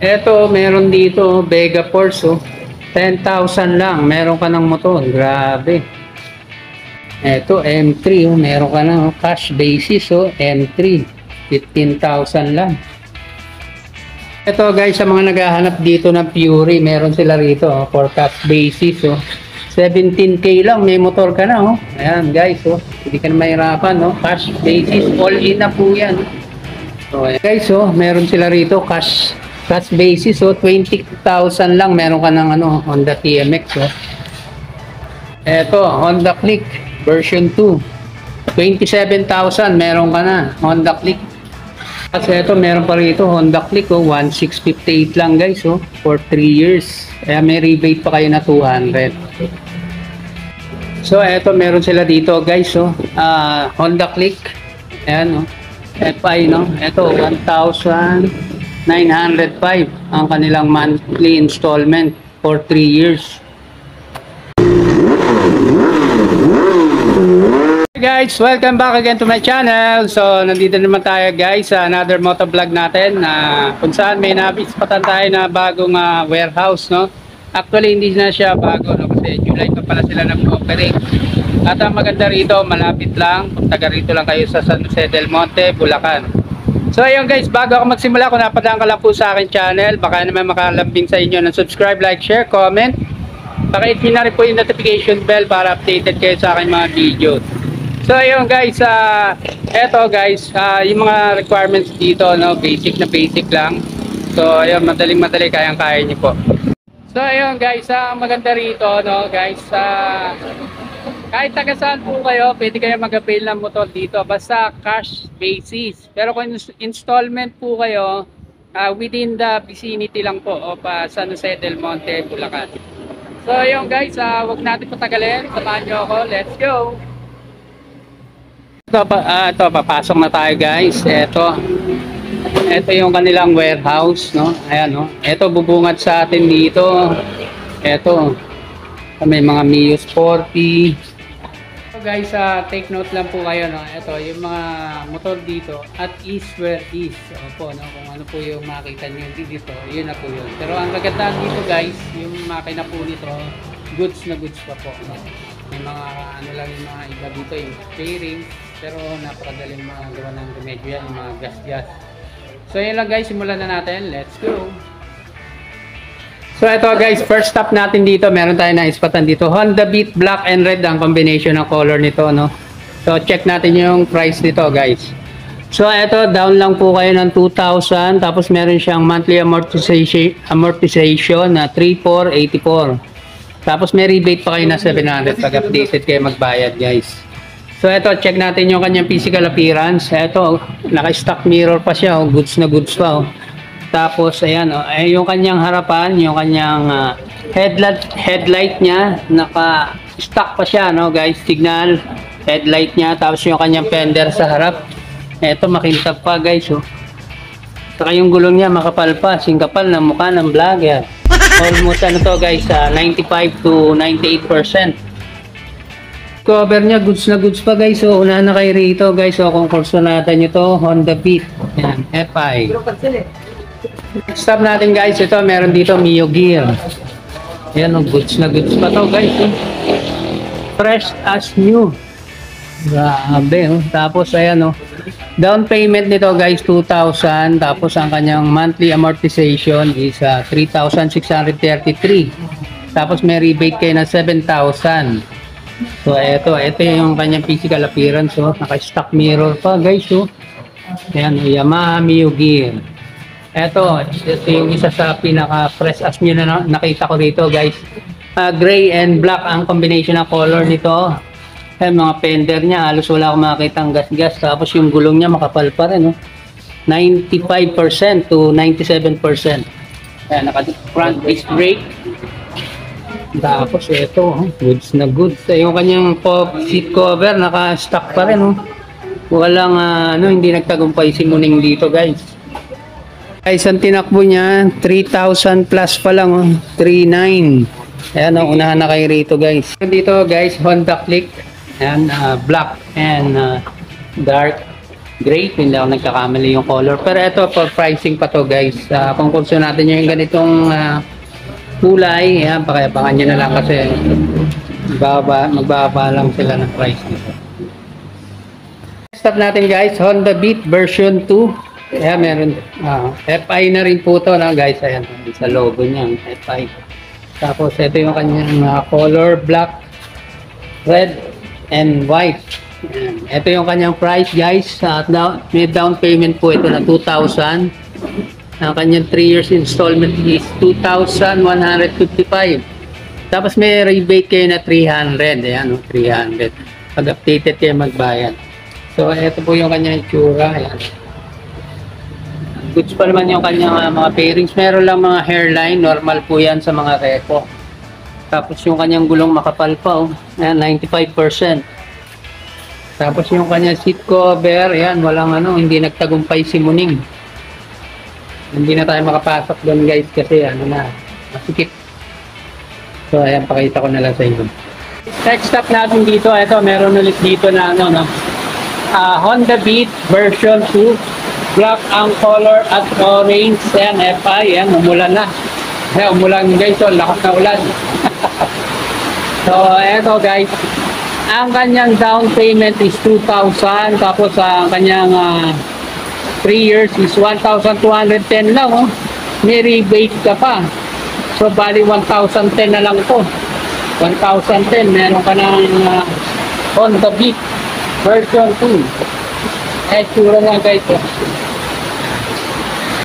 Eto, meron dito, Vega Force, oh. 10,000 lang, meron ka ng motor. Grabe. Eto, M3, oh. Meron ka ng cash basis, oh. M3, 15,000 lang. Eto guys, sa mga naghahanap dito ng Fury, meron sila rito, oh, for cash basis, oh. 17K lang, may motor ka na, oh. Ayan guys, oh. Hindi ka na mahirapan, oh. Cash basis, all in na po yan. So, guys, oh, meron sila rito cash basis, oh, 20,000 lang, meron ka ng ano, Honda TMX, oh. Eto, Honda Click version 2, 27,000, meron ka na Honda Click. Kasi ito, meron pa rito Honda Click, oh, 1658 lang guys, oh, for 3 years. Kaya may rebate pa kayo na 200. So eto, meron sila dito guys, oh, Honda Click. Ayan, oh, FI, no. Ito 1,905 ang kanilang monthly installment for 3 years. Hey guys, welcome back again to my channel. So nandito naman tayo guys sa another motovlog natin, kung saan may nabispatan tayo na bagong warehouse, no. Actually hindi na siya bago, no, kasi July pa pala sila nag-operate. At ang maganda rito, malapit lang, taga rito lang kayo sa San Jose del Monte, Bulacan. So ayun guys, bago ako magsimula, kung napadaan ka lang po sa akin channel, baka naman makalambing sa inyo ng subscribe, like, share, comment. Pakihit nyo na rin po yung notification bell para updated kayo sa aking mga videos. So ayun guys, eto guys, yung mga requirements dito, no, basic na basic lang. So ayun, madaling-madali, kayang-kaya nyo po. So ayun guys, maganda rito, no guys, kahit taga saan po kayo, pwede kayo mag-avail ng motor dito, basta cash basis. Pero kung installment po kayo, within the vicinity lang po of San Jose del Monte, Bulacan. So ayun guys, wag natin patagalin, samahan nyo ako, let's go! Ito, papasok na tayo guys. Ito yung kanilang warehouse, no. Ayan, no. Ito bubungad sa atin dito. Ito, may mga Mio Sporty. So guys, take note lang po kayo, no. Ito yung mga motor dito at is where is. Opo, no, kung ano po yung makita nyo dito, yun na po yun. Pero ang kagandahan dito guys, yung makina po nito, goods na goods pa po, no. May mga ano lang yung mga iba dito, yung fairing, pero napakadaling mga gawa ng remedyo yan, yung mga gas-gas. So yun lang guys, simulan na natin. Let's go! So ito guys, first stop natin dito, meron tayo na ispatan dito. Honda Beat Black and Red ang combination ng color nito, no? So check natin yung price nito guys. So ito, down lang po kayo ng 2,000, tapos meron siyang monthly amortization na 3,484. Tapos may rebate pa kayo na 700 pag updated kayo magbayad guys. So ito, check natin yung kanyang physical appearance. Ito, naka-stock mirror pa siya, oh. Goods na goods pa, oh. Tapos ayan, oh, yung kanyang harapan, yung kanyang headlight niya, naka-stock pa siya, no guys, signal headlight niya. Tapos yung kanyang fender sa harap, ito makintab pa guys, oh. Saka yung gulong niya makapal pa, singkapal na mukha ng vlogger. Almost ano to guys, 95 to 98%. Cover niya, goods na goods pa guys. So unahan na kayo rito guys. So kung kursunatan nyo to, Honda Beat. Yan, FI. Stop natin guys. Ito, meron dito Mio Gear. Yan, oh, goods na goods pa to guys, oh. Fresh as new. Grabe, oh. Tapos ayan, oh, down payment nito guys 2,000, tapos ang kanyang monthly amortization is 3,633. Tapos may rebate kayo na 7,000. So ito yung kanyang physical appearance, oh. Naka-stock mirror pa guys, oh. Ayan, Yamaha Mio Gear. Ito yung isa sa pinaka-fresh as new na nakita ko dito guys. Gray and black ang combination ng color nito. Ayan, mga fender niya, halos wala akong makakita ang gas-gas. Tapos yung gulong niya makapal pa rin, oh. 95% to 97%. Ayan, naka-front disc brake. Tapos ito, oh, goods na goods. Yung kanyang seat cover, naka-stock pa rin, oh. Walang, hindi nagtagumpay si Muning dito, guys. Guys, ang tinakbo niya, 3,000 plus pa lang, oh. 3,900. Ayan, oh, unahan na kayo rito, guys. Dito, guys, Honda Click. Ayan, black and dark gray. Hindi ako nagkakamali yung color. Pero ito, for pricing pa to guys. Kung gusto natin yung ganitong kulay, yan, pakiabangan nyo na lang kasi magbaba lang sila ng price nito. Next up natin guys, Honda Beat version 2. Ayan, meron. FI na rin po to na guys. Ayan, sa logo niya, FI. Tapos ito yung kanyang color, black, red, and white. Ayan. Ito yung kanyang price guys. May down payment po ito na 2,000. Ang kanyang 3 years installment is 2,155. Tapos may rebate kayo na 300. Ayan, 300. Pag updated kayo magbayad. So ito po yung kanyang itsura. Ayan. Goods pa naman yung kanyang mga pairings. Meron lang mga hairline. Normal po yan sa mga repo. Tapos yung kanyang gulong makapal pa. Ayan, 95%. Tapos yung kanyang seat cover. Ayan, walang hindi nagtagumpay si Muning. Hindi na tayo makapasok doon guys kasi masikip. So ayan, pakita ko na lang sa inyo. Next stop natin dito, ito meron ulit dito na Honda Beat version 2. Black ang color at orange. Ayan, FI. Ayan, umulan na. Ayan, umulan guys. So, lakas na ulan. So, eto guys. Ang kanyang down payment is 2,000. Tapos, ang kanyang 3 years is 1,210 lang. Oh. May rebate ka pa. So, bali 1,010 na lang ito. 1,010. Meron ka ng Honda Beat version 2. Tsura nga guys.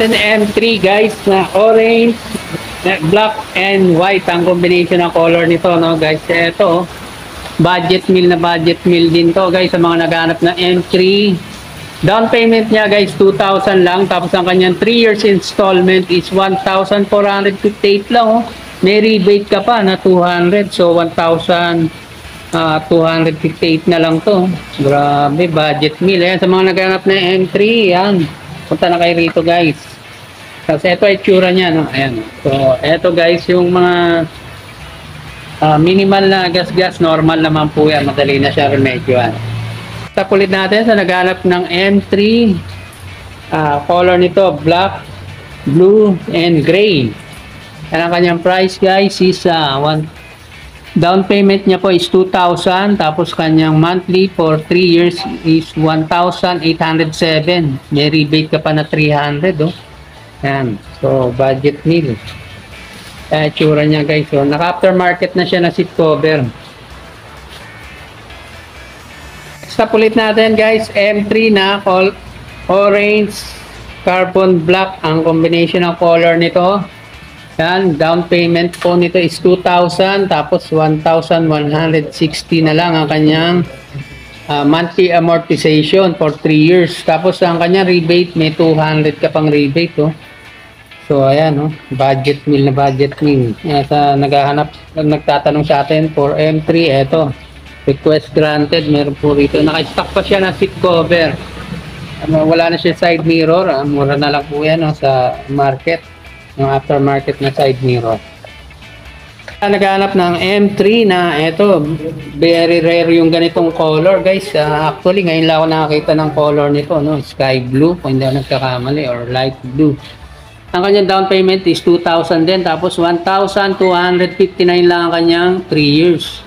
M3 guys na orange, black and white ang combination ng color nito guys. Ito budget meal din to guys sa mga naghahanap ng M3. Down payment niya guys 2,000 lang, tapos ang kanyang 3 years installment is 1,458 lang. May rebate ka pa na 200, so 1,258 na lang to. Grabe, budget meal. Ayan, sa mga naghanap ng M3, yan. Punta na kayo rito guys. Kasi ito ay tsura niya, ayan. So, ito guys, yung mga minimal na gas-gas, normal naman po yan. Madali na siya remedyoan. Tapulit natin sa naghanap ng M3. Color nito, black, blue, and gray. Yan ang kanyang price guys is down payment niya po is 2,000. Tapos kanyang monthly for 3 years is 1,807. May rebate ka pa na 300. Oh. Yan. So, budget meal. Tsura niya guys. So, naka-aftermarket na siya na seat cover. Stop ulit natin guys. M3 na orange, carbon black ang combination ng color nito. Yan, down payment po nito is 2,000, tapos 1,160 na lang ang kanyang monthly amortization for 3 years. Tapos ang kanyang rebate, may 200 ka pang rebate. Oh. So ayan, budget meal na budget meal. Sa nagtatanong sa atin for M3, eto, request granted. Meron po rito, naka-stock pa siya na seat cover. Wala na siya side mirror, mura na lang po yan sa market. Yung aftermarket na side mirror. Naghanap ng M3 na ito, very rare yung ganitong color guys. Actually ngayon lang ako nakakita ng color nito, sky blue kung hindi ako nagkakamali, or light blue. Ang kanyang down payment is 2,000 din, tapos 1,259 lang ang kanyang 3 years.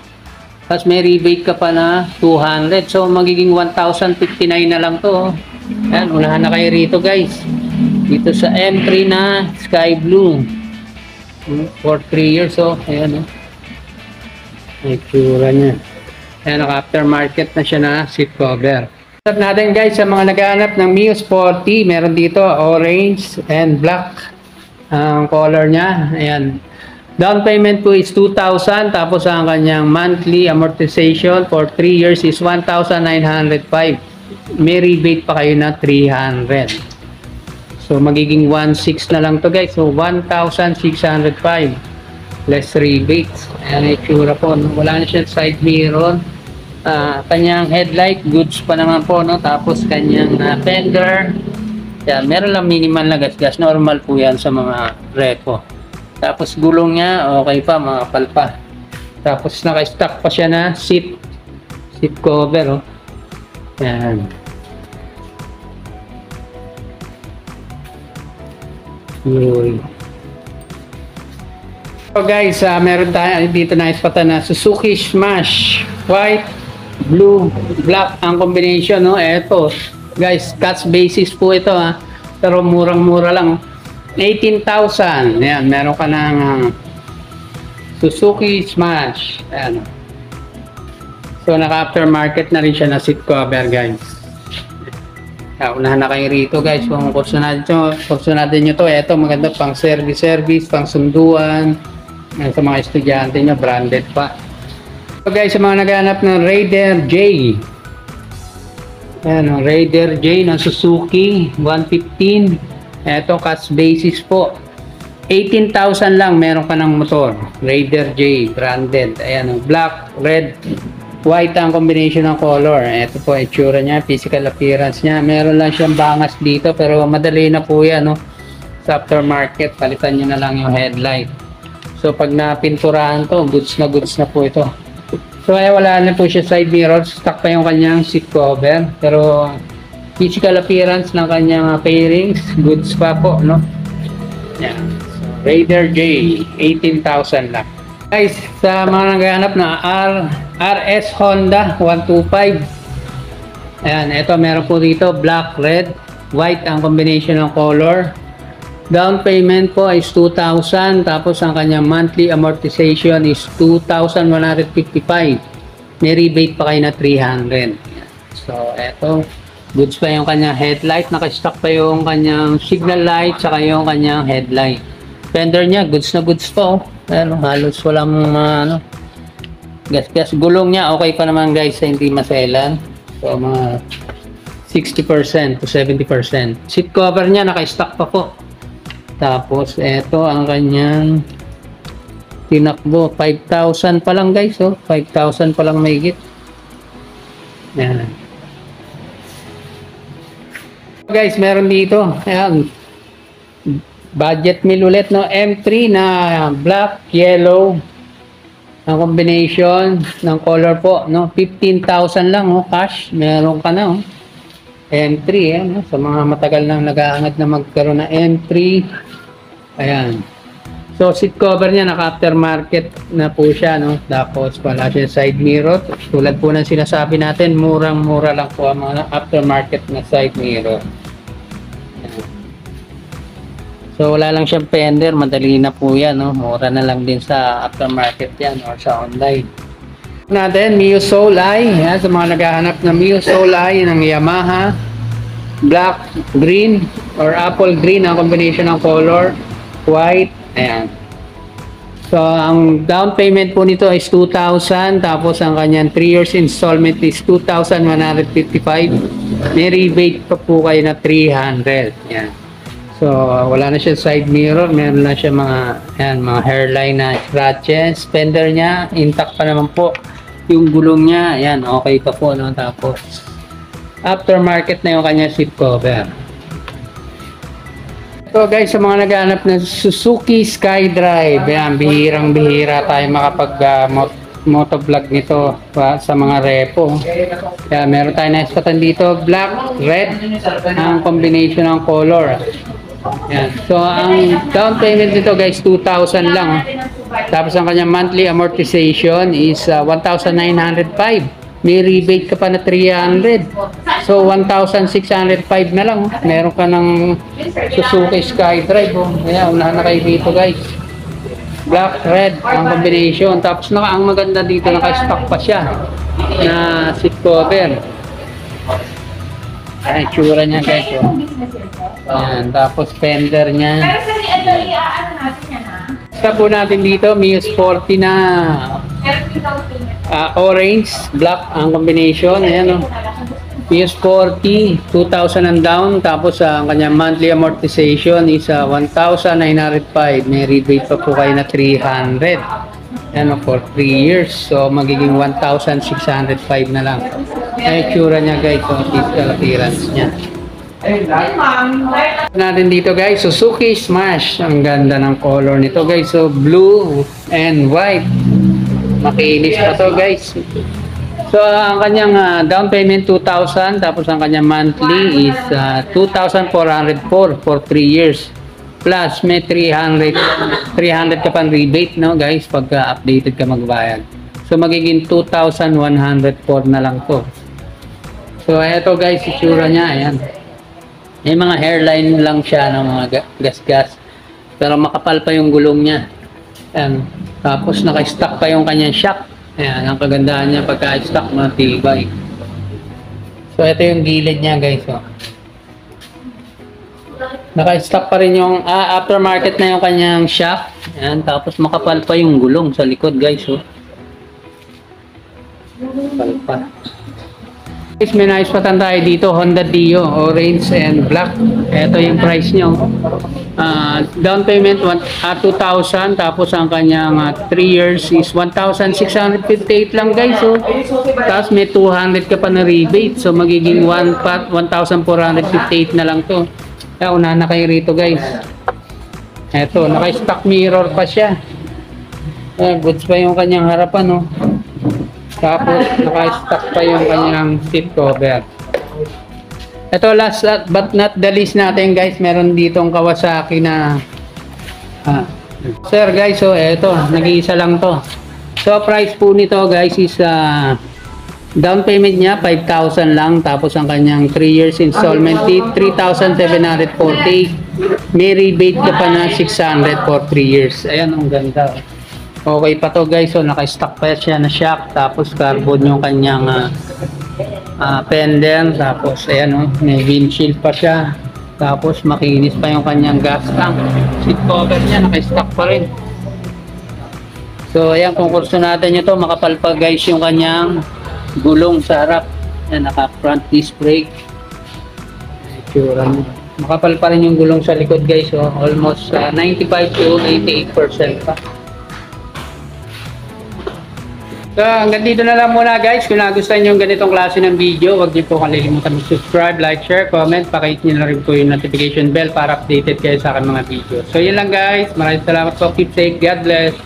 Tapos may rebate ka pa na 200, so magiging 1,059 na lang to. Ayan, unahan na kayo rito guys. Dito sa M3 na sky blue for 3 years. So ayan, ay tsura niya. Ayan, naka-aftermarket na siya na seat cover. Stop natin guys sa mga naghahanap ng Mio Sporty. Meron dito orange and black ang color niya. Ayan, down payment po is 2,000, tapos ang kanyang monthly amortization for 3 years is 1,905. May rebate pa kayo na 300. So magiging 1,600 na lang to guys. So 1,605 less rebates. Ayan ang itsura po. Wala na siya side mirror. Kanyang headlight goods pa naman po, tapos kanyang fender. Yan, meron lang minimal na gas-gas. Normal po yan sa mga repo. Tapos gulong niya okay pa, mga palpa. Tapos naka-stock pa siya na seat cover. Yan. Fury. So guys, meron tayo dito na ispatan na Suzuki Smash. White, blue, black ang combination, no? Eto, guys, Catch basis po ito, ha. Pero murang-mura lang. 18,000. Ayan, meron ka ng Suzuki Smash. Ayan. So, naka-aftermarket na rin siya na seat cover, guys. Unahan na kayo rito, guys. Kung gusto natin nyo to, eto, maganda pang service, pang sunduan. Sa mga estudyante nyo, branded pa. So, guys, sa mga naghanap ng Raider J. Ayan, Raider J ng Suzuki 115. Eto, Catch basis po. 18,000 lang, meron ka ng motor. Raider J, branded. Ayan, black, red, white ang combination ng color. Ito po, itsura niya, physical appearance niya. Meron lang siyang bangas dito, pero madali na po yan, no? Sa aftermarket, palitan nyo na lang yung headlight. So, pag napinturahan to, goods na po ito. So, ay wala na po siya side mirror. Stock pa yung kanyang seat cover. Pero, physical appearance ng kanyang fairings, goods pa po, no? Yan. So, Raider J, 18,000 lang. Guys, sa mga naghahanap na RS Honda 125. Ayan, ito meron po dito, black, red, white ang combination ng color. Down payment po is 2,000, tapos ang kanyang monthly amortization is 2,155. May rebate pa kayo na 300. So, eto, goods pa yung kanyang headlight, naka-stock pa yung kanyang signal light, saka yung kanyang headlight. Fender niya, goods na goods po. Pero halos walang ano, gas. Gulong niya, okay pa naman guys, hindi maselan. So, mga 60% to 70%. Seat cover niya, naka-stock pa po. Tapos, eto ang kanyang tinakbo. 5,000 pa lang guys, oh. 5,000 pa lang mahigit. Yan. Guys, meron dito. Ayan. Budget meal ulit, no? M3 na black, yellow. Ang combination ng color po, no? 15,000 lang, oh. Cash. Meron ka na, oh. M3, no? Sa mga matagal nang nag-aangat na magkaroon ng M3. Ayan. So, seat cover niya, naka-aftermarket na po siya, no? Tapos, wala siya side mirror. Tulad po ng sinasabi natin, murang-mura lang po ang mga aftermarket na side mirror. Ayan. So, wala lang siyang fender. Madali na po yan, no? Mura na lang din sa aftermarket yan or sa online. Natin, Mio Soul Eye. Ayan, sa mga naghahanap ng Mio Soul Eye ng Yamaha. Black, green, or apple green ang combination ng color. White. Ayan. So, ang down payment po nito is 2,000. Tapos, ang kanyang 3 years installment is 2,155. May rebate pa po kayo na 300. Ayan. So, wala na siya side mirror. Meron na siya mga hairline na scratches. Fender niya, intact pa naman po. Yung gulong niya, ayan, okay pa po, no? Tapos, aftermarket na yung kanya seat cover. So guys, sa mga naghahanap ng Suzuki SkyDrive, ayan, bihirang-bihira tayo motovlog nito sa mga repo. Kaya meron tayo na-spatan dito, black, red, ang combination ng color. Ayan. So ang down payment nito guys, 2,000 lang. Tapos ang kanyang monthly amortization is 1,905. May rebate ka pa na 300. So, 1,605 na lang. Meron ka ng Suzuki SkyDrive. Oh. Ayan, unahan na kayo dito guys. Black, red, ang combination. Tapos ang maganda dito, naka-stock pa siya na seat cover. Ayan, tsura niya guys. Oh. Ayan, tapos fender niya. Sa po natin dito, Mio Sporty na orange, black ang combination. Ayan, oh. Mio Sporty, 2,000 and down. Tapos ang kanyang monthly amortization is 1,905. May rebate pa po kayo na 300. Ayan, oh, for 3 years. So magiging 1,605 na lang. Ay, tsura niya guys, so physical appearance niya. Natin dito guys, Suzuki Smash. Ang ganda ng color nito guys. So blue and white. Makinis pa to guys. So ang kanyang down payment 2,000. Tapos ang kanyang monthly is 2,404 for 3 years. Plus, may 300 ka pang rebate, no guys, pagka updated ka magbayad. So, magiging 2,104 na lang to. So, eto guys, itsura niya, ayan. May mga hairline lang siya ng mga gas-gas. Pero makapal pa yung gulong niya. Ayan. Tapos, naka-stock pa yung kanyang shock. Ayan, ang kagandahan niya pagka-stock, matibay. So, ito yung gilid niya guys, oh. Naka-stock pa rin yung aftermarket na yung kanyang shock. Ayan, tapos makapal pa yung gulong sa likod guys, oh. Makapal pa. Guys, may naispatan tayo dito, Honda Dio, orange and black. Ito yung price nyo. Down payment 2,000, tapos ang kanyang 3 years is 1,658 lang guys, oh. Tapos may 200 ka pa na rebate, so magiging 1,458 na lang to. Una na kayo rito guys. Eto, naka-stock mirror pa siya. Goods pa yung kanyang harapan, oh. Tapos naka-stock pa yung kanyang seat cover. Ito last but not the least natin guys, meron ditong Kawasaki na sir guys, so eto, nag-iisa lang to. So price po nito guys is down payment niya 5,000 lang, tapos ang kanyang 3 years installment 3,748. May rebate ka pa na 600 for 3 years. Ayan, ang ganda. Okay pa to guys, so naka-stock pa siya na shock, tapos carbon yung kanyang fender, tapos ayan, oh, may windshield pa siya, tapos makinis pa yung kanyang gas tank. Seat cover niya naka-stock pa rin. So ayan, kung kurso natin ito, makapal pa guys yung kanyang gulong sa harap. Ayan, naka front disc brake. Makapal pa rin yung gulong sa likod guys, so almost 95 to 88% pa. So hanggang dito na lang muna guys. Kung nagustuhan nyo yung ganitong klase ng video, huwag niyo po kalilimutan mag-subscribe, like, share, comment. Pakihit nyo na rin po yung notification bell para updated kayo sa aking mga video. So yun lang guys, maraming salamat po. Keep safe, God bless.